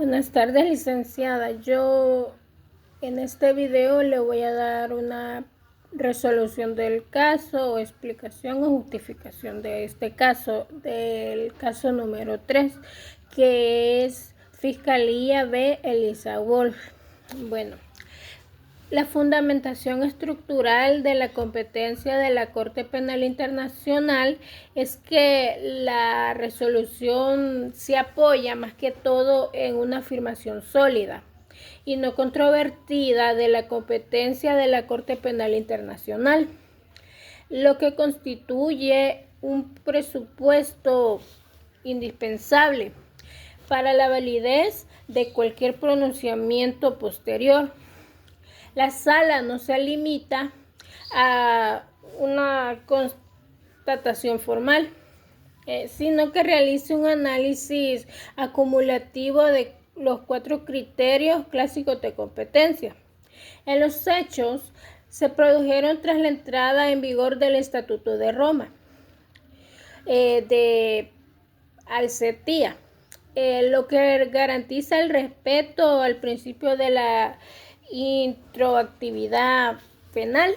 Buenas tardes, licenciada. Yo en este video le voy a dar una resolución del caso o explicación o justificación de este caso, del caso número 3, que es Fiscalía B. Elisa Wolf. Bueno, la fundamentación estructural de la competencia de la Corte Penal Internacional es que la resolución se apoya más que todo en una afirmación sólida y no controvertida de la competencia de la Corte Penal Internacional, lo que constituye un presupuesto indispensable para la validez de cualquier pronunciamiento posterior. La sala no se limita a una constatación formal, sino que realice un análisis acumulativo de los 4 criterios clásicos de competencia. En los hechos se produjeron tras la entrada en vigor del Estatuto de Roma, de Alcetía, lo que garantiza el respeto al principio de la introactividad penal.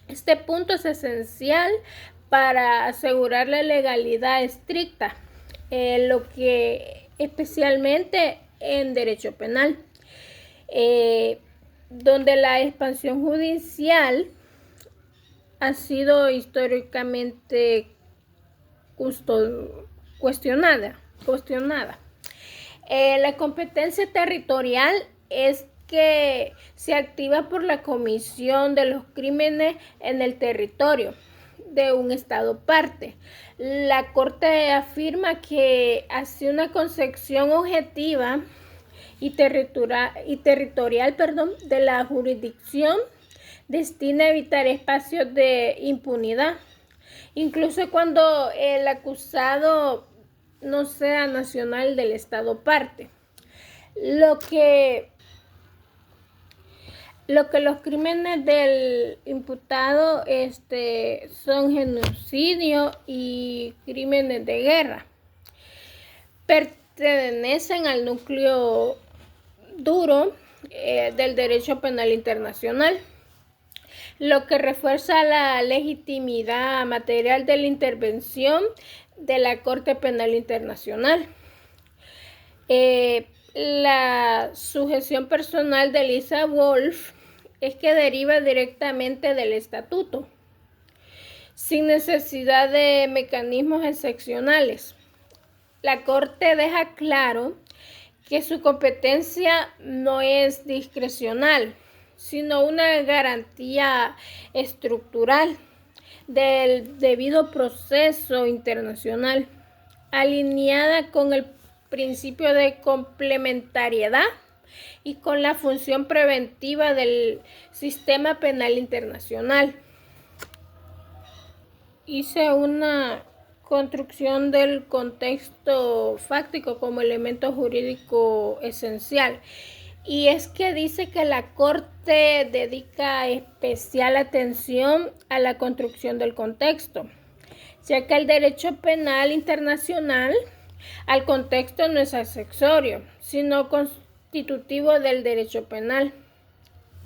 Este punto es esencial para asegurar la legalidad estricta, lo que especialmente en derecho penal, donde la expansión judicial ha sido históricamente cuestionada. La competencia territorial es que se activa por la comisión de los crímenes en el territorio de un estado parte. La Corte afirma que hace una concepción objetiva y territorial de la jurisdicción destina a evitar espacios de impunidad, incluso cuando el acusado no sea nacional del estado parte. Lo que los crímenes del imputado son genocidio y crímenes de guerra. Pertenecen al núcleo duro del derecho penal internacional, lo que refuerza la legitimidad material de la intervención de la Corte Penal Internacional. La sujeción personal de Elisa Wolf es que deriva directamente del estatuto, sin necesidad de mecanismos excepcionales. La Corte deja claro que su competencia no es discrecional, sino una garantía estructural del debido proceso internacional, alineada con el principio de complementariedad y con la función preventiva del sistema penal internacional. Hice una construcción del contexto fáctico como elemento jurídico esencial, y es que dice que la Corte dedica especial atención a la construcción del contexto, ya que el derecho penal internacional al contexto no es accesorio, sino constitutivo del derecho penal.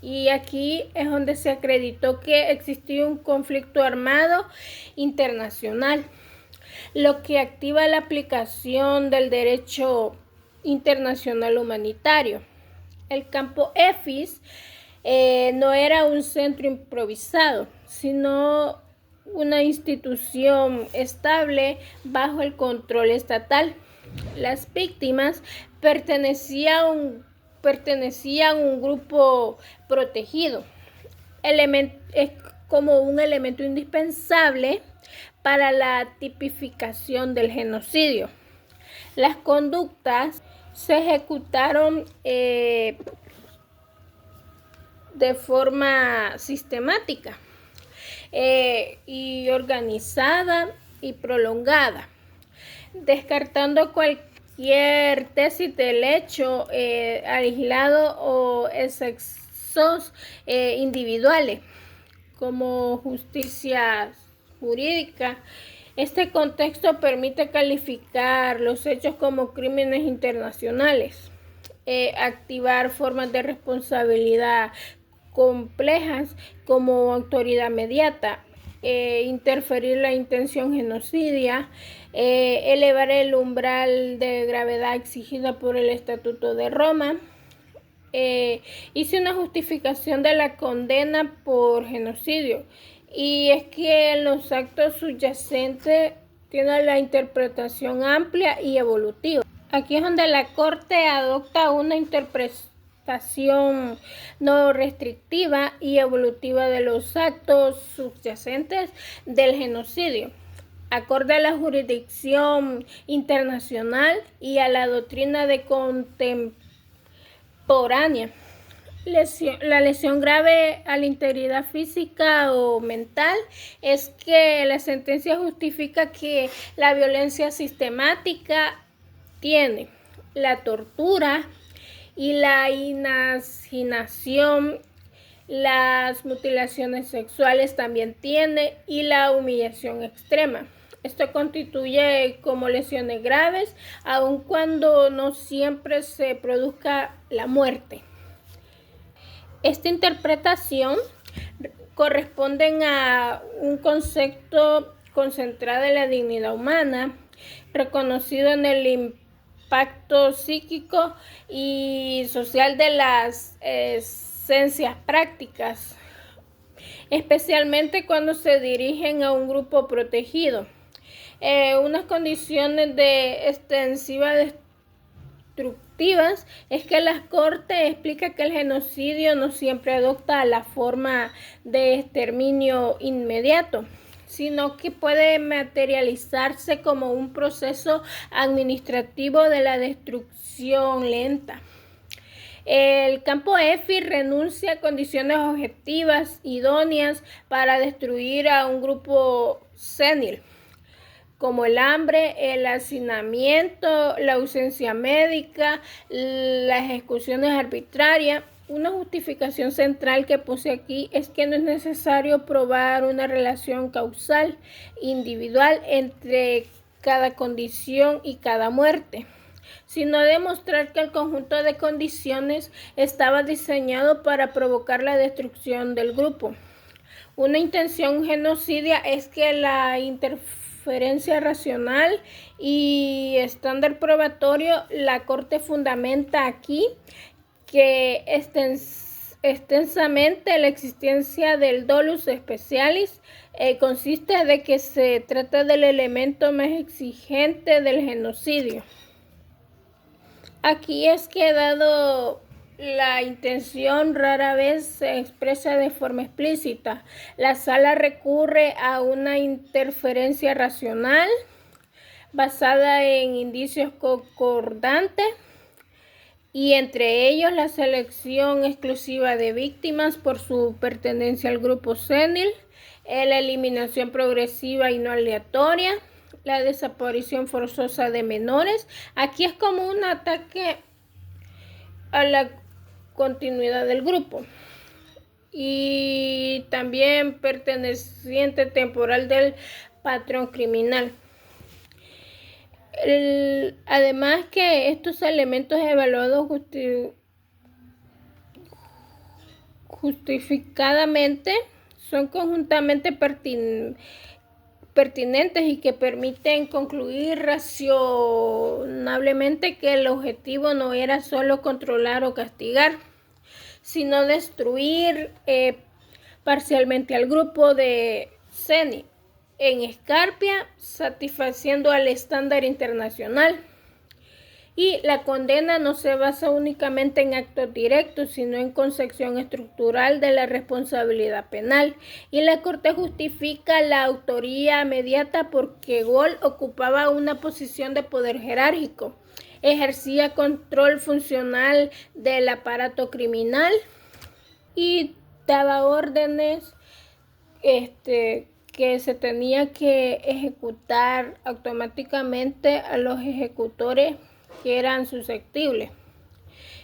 Y aquí es donde se acreditó que existió un conflicto armado internacional, lo que activa la aplicación del derecho internacional humanitario. El campo EFIS no era un centro improvisado, sino una institución estable bajo el control estatal. Las víctimas pertenecían a un grupo protegido. Es como un elemento indispensable para la tipificación del genocidio. Las conductas se ejecutaron de forma sistemática y organizada y prolongada, descartando cualquier tesis del hecho aislado o excesos individuales como justicia jurídica. Este contexto permite calificar los hechos como crímenes internacionales activar formas de responsabilidad complejas como autoridad mediata, interferir la intención genocidia, elevar el umbral de gravedad exigida por el Estatuto de Roma. Hice una justificación de la condena por genocidio, y es que los actos subyacentes tienen la interpretación amplia y evolutiva. Aquí es donde la Corte adopta una interpretación no restrictiva y evolutiva de los actos subyacentes del genocidio, acorde a la jurisdicción internacional y a la doctrina de contemporánea. La lesión grave a la integridad física o mental es que la sentencia justifica que la violencia sistemática tiene, la tortura y la inhabilitación, las mutilaciones sexuales también tiene, y la humillación extrema. Esto constituye como lesiones graves, aun cuando no siempre se produzca la muerte. Esta interpretación corresponde a un concepto concentrado en la dignidad humana, reconocido en el impacto psíquico y social de las ciencias prácticas, especialmente cuando se dirigen a un grupo protegido. Unas condiciones de extensiva destructivas es que la Corte explica que el genocidio no siempre adopta la forma de exterminio inmediato, sino que puede materializarse como un proceso administrativo de la destrucción lenta. El campo EFI renuncia a condiciones objetivas idóneas para destruir a un grupo senil, como el hambre, el hacinamiento, la ausencia médica, las ejecuciones arbitrarias. Una justificación central que puse aquí es que no es necesario probar una relación causal individual entre cada condición y cada muerte, sino demostrar que el conjunto de condiciones estaba diseñado para provocar la destrucción del grupo. Una intención genocidia es que la interferencia racional y estándar probatorio. La Corte fundamenta aquí que extensamente la existencia del dolus specialis consiste de que se trata del elemento más exigente del genocidio. Aquí es que, dado la intención rara vez se expresa de forma explícita, la sala recurre a una interferencia racional basada en indicios concordantes, y entre ellos la selección exclusiva de víctimas por su pertenencia al grupo senil, la eliminación progresiva y no aleatoria, la desaparición forzosa de menores. Aquí es como un ataque a la continuidad del grupo, y también perteneciente temporal del patrón criminal. Además que estos elementos evaluados justificadamente son conjuntamente pertinentes y que permiten concluir razonablemente que el objetivo no era solo controlar o castigar, sino destruir parcialmente al grupo de senil en Escarpia, satisfaciendo al estándar internacional. Y la condena no se basa únicamente en actos directos, sino en concepción estructural de la responsabilidad penal. Y la Corte justifica la autoría mediata porque Gol ocupaba una posición de poder jerárquico, ejercía control funcional del aparato criminal y daba órdenes que se tenía que ejecutar automáticamente a los ejecutores que eran susceptibles.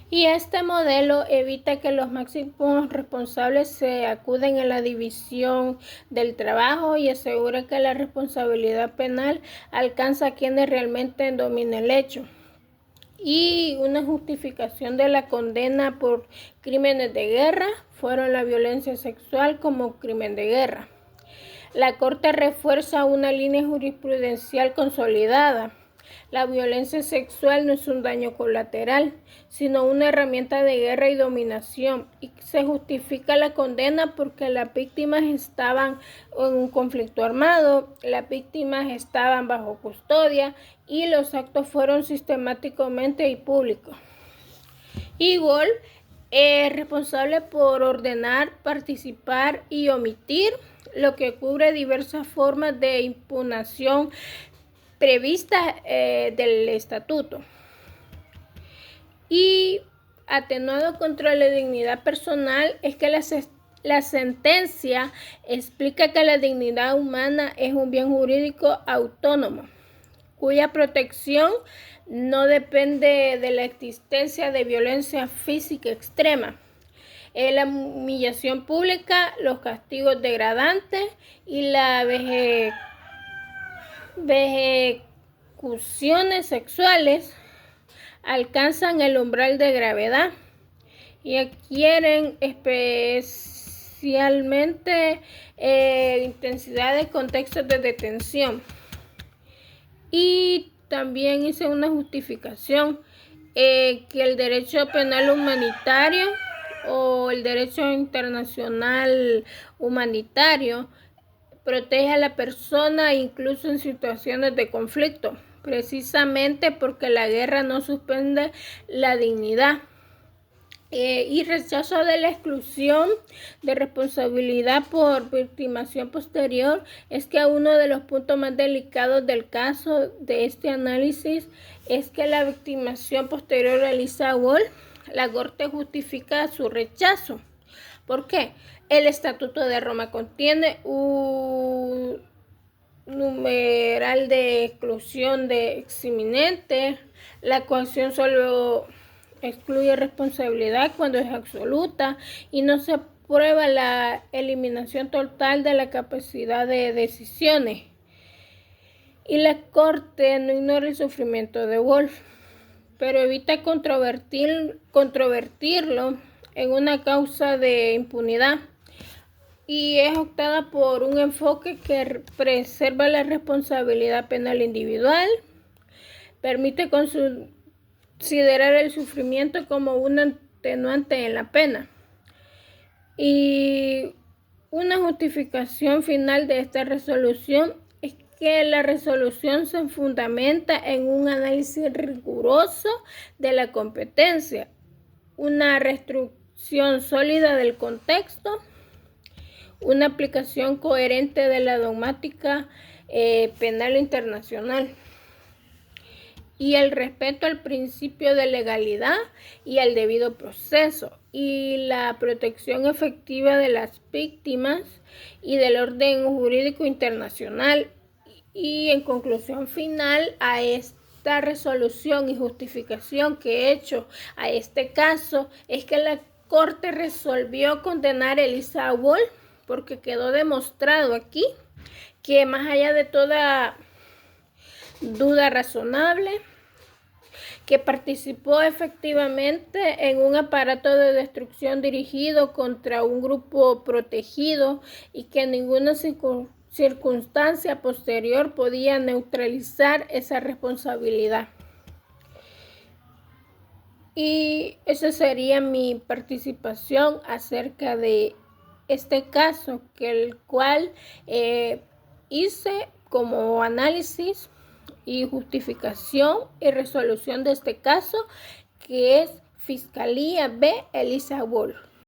Y este modelo evita que los máximos responsables se acuden a la división del trabajo y asegura que la responsabilidad penal alcanza a quienes realmente dominan el hecho. y una justificación de la condena por crímenes de guerra fueron la violencia sexual como crimen de guerra. La Corte refuerza una línea jurisprudencial consolidada. La violencia sexual no es un daño colateral, sino una herramienta de guerra y dominación, y se justifica la condena porque las víctimas estaban en un conflicto armado, las víctimas estaban bajo custodia y los actos fueron sistemáticamente y públicos. Igual es responsable por ordenar, participar y omitir, lo que cubre diversas formas de impugnación previstas del estatuto. Y atenuado contra la dignidad personal es que la sentencia explica que la dignidad humana es un bien jurídico autónomo, cuya protección no depende de la existencia de violencia física extrema. La humillación pública, los castigos degradantes y las ejecuciones sexuales alcanzan el umbral de gravedad y adquieren especialmente intensidad de contextos de detención. Y también hice una justificación que el derecho penal humanitario o el derecho internacional humanitario protege a la persona incluso en situaciones de conflicto, precisamente porque la guerra no suspende la dignidad. Y rechazo de la exclusión de responsabilidad por victimación posterior es que uno de los puntos más delicados del caso de este análisis es que la victimación posterior realiza Wall. La Corte justifica su rechazo. ¿Por qué? El Estatuto de Roma contiene un numeral de exclusión de eximinente. La coacción solo excluye responsabilidad cuando es absoluta y no se prueba la eliminación total de la capacidad de decisiones. Y la Corte no ignora el sufrimiento de Wolf, pero evita controvertirlo en una causa de impunidad, y es optada por un enfoque que preserva la responsabilidad penal individual, permite considerar el sufrimiento como un atenuante en la pena. Y una justificación final de esta resolución es que la resolución se fundamenta en un análisis riguroso de la competencia, una reestructuración sólida del contexto, una aplicación coherente de la dogmática penal internacional y el respeto al principio de legalidad y al debido proceso y la protección efectiva de las víctimas y del orden jurídico internacional. Y en conclusión final a esta resolución y justificación que he hecho a este caso es que la Corte resolvió condenar a Elisa Wall porque quedó demostrado aquí que más allá de toda duda razonable, que participó efectivamente en un aparato de destrucción dirigido contra un grupo protegido y que en ninguna circunstancia posterior podía neutralizar esa responsabilidad. Y esa sería mi participación acerca de este caso, el cual hice como análisis y justificación y resolución de este caso, que es Fiscalía B. Elisa Wall.